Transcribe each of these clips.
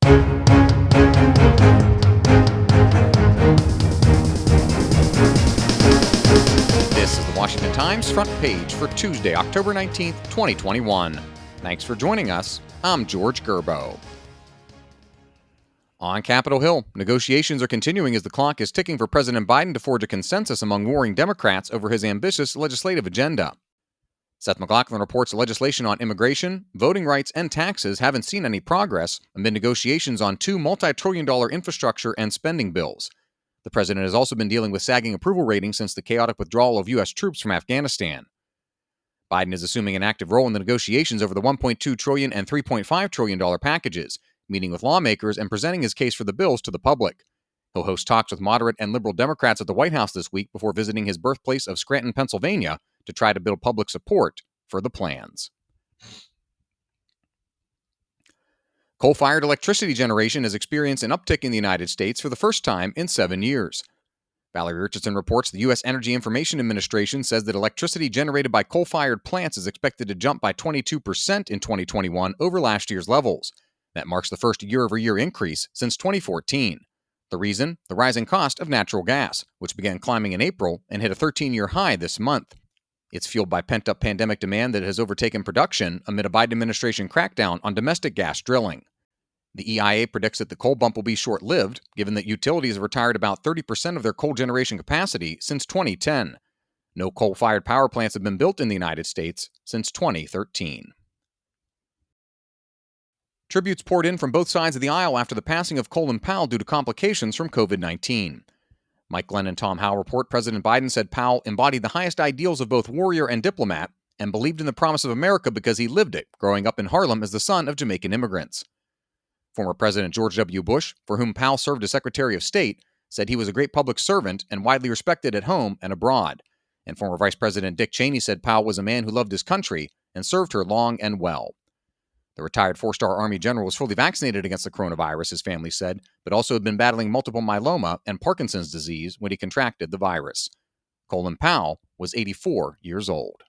This is the Washington Times front page for Tuesday, October 19th, 2021. Thanks for joining us. I'm George Gerbo. On Capitol Hill, negotiations are continuing as the clock is ticking for President Biden to forge a consensus among warring Democrats over his ambitious legislative agenda. Seth MacLachlan reports legislation on immigration, voting rights, and taxes haven't seen any progress amid negotiations on two multi-trillion-dollar infrastructure and spending bills. The president has also been dealing with sagging approval ratings since the chaotic withdrawal of U.S. troops from Afghanistan. Biden is assuming an active role in the negotiations over the $1.2 trillion and $3.5 trillion packages, meeting with lawmakers and presenting his case for the bills to the public. He'll host talks with moderate and liberal Democrats at the White House this week before visiting his birthplace of Scranton, Pennsylvania, to try to build public support for the plans. Coal-fired electricity generation has experienced an uptick in the United States for the first time in 7 years. Valerie Richardson reports the U.S. Energy Information Administration says that electricity generated by coal-fired plants is expected to jump by 22% in 2021 over last year's levels. That marks the first year-over-year increase since 2014. The reason? The rising cost of natural gas, which began climbing in April and hit a 13-year high this month. It's fueled by pent-up pandemic demand that has overtaken production amid a Biden administration crackdown on domestic gas drilling. The EIA predicts that the coal bump will be short-lived, given that utilities have retired about 30% of their coal generation capacity since 2010. No coal-fired power plants have been built in the United States since 2013. Tributes poured in from both sides of the aisle after the passing of Colin Powell due to complications from COVID-19. Mike Glenn and Tom Howell report President Biden said Powell embodied the highest ideals of both warrior and diplomat and believed in the promise of America because he lived it, growing up in Harlem as the son of Jamaican immigrants. Former President George W. Bush, for whom Powell served as Secretary of State, said he was a great public servant and widely respected at home and abroad. And former Vice President Dick Cheney said Powell was a man who loved his country and served her long and well. The retired four-star Army general was fully vaccinated against the coronavirus, his family said, but also had been battling multiple myeloma and Parkinson's disease when he contracted the virus. Colin Powell was 84 years old.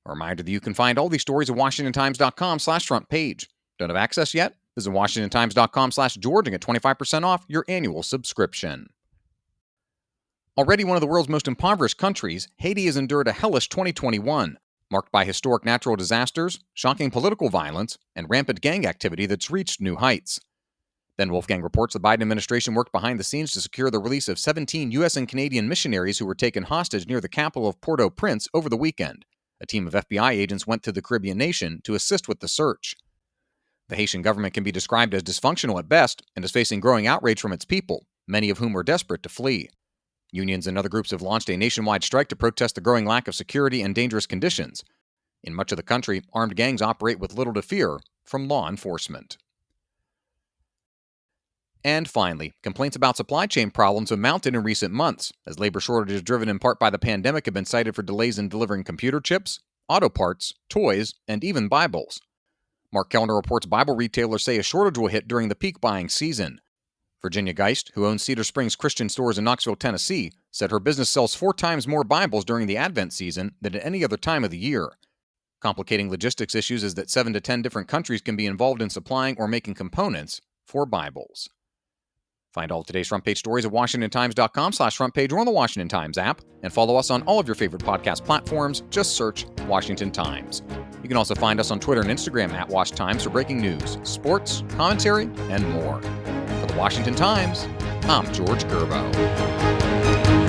A reminder that you can find all these stories at WashingtonTimes.com/front page. Don't have access yet? Visit WashingtonTimes.com/George and get 25% off your annual subscription. Already one of the world's most impoverished countries, Haiti has endured a hellish 2021, marked by historic natural disasters, shocking political violence, and rampant gang activity that's reached new heights. Ben Wolfgang reports the Biden administration worked behind the scenes to secure the release of 17 U.S. and Canadian missionaries who were taken hostage near the capital of Port-au-Prince over the weekend. A team of FBI agents went to the Caribbean nation to assist with the search. The Haitian government can be described as dysfunctional at best and is facing growing outrage from its people, many of whom are desperate to flee. Unions and other groups have launched a nationwide strike to protest the growing lack of security and dangerous conditions. In much of the country, armed gangs operate with little to fear from law enforcement. And finally, complaints about supply chain problems have mounted in recent months, as labor shortages driven in part by the pandemic have been cited for delays in delivering computer chips, auto parts, toys, and even Bibles. Mark Kellner reports Bible retailers say a shortage will hit during the peak buying season. Virginia Geist, who owns Cedar Springs Christian Stores in Knoxville, Tennessee, said her business sells 4 times more Bibles during the Advent season than at any other time of the year. Complicating logistics issues is that 7 to 10 different countries can be involved in supplying or making components for Bibles. Find all of today's front page stories at WashingtonTimes.com/front page or on the Washington Times app, and follow us on all of your favorite podcast platforms. Just search Washington Times. You can also find us on Twitter and Instagram at Wash Times for breaking news, sports, commentary, and more. For the Washington Times, I'm George Gerbo.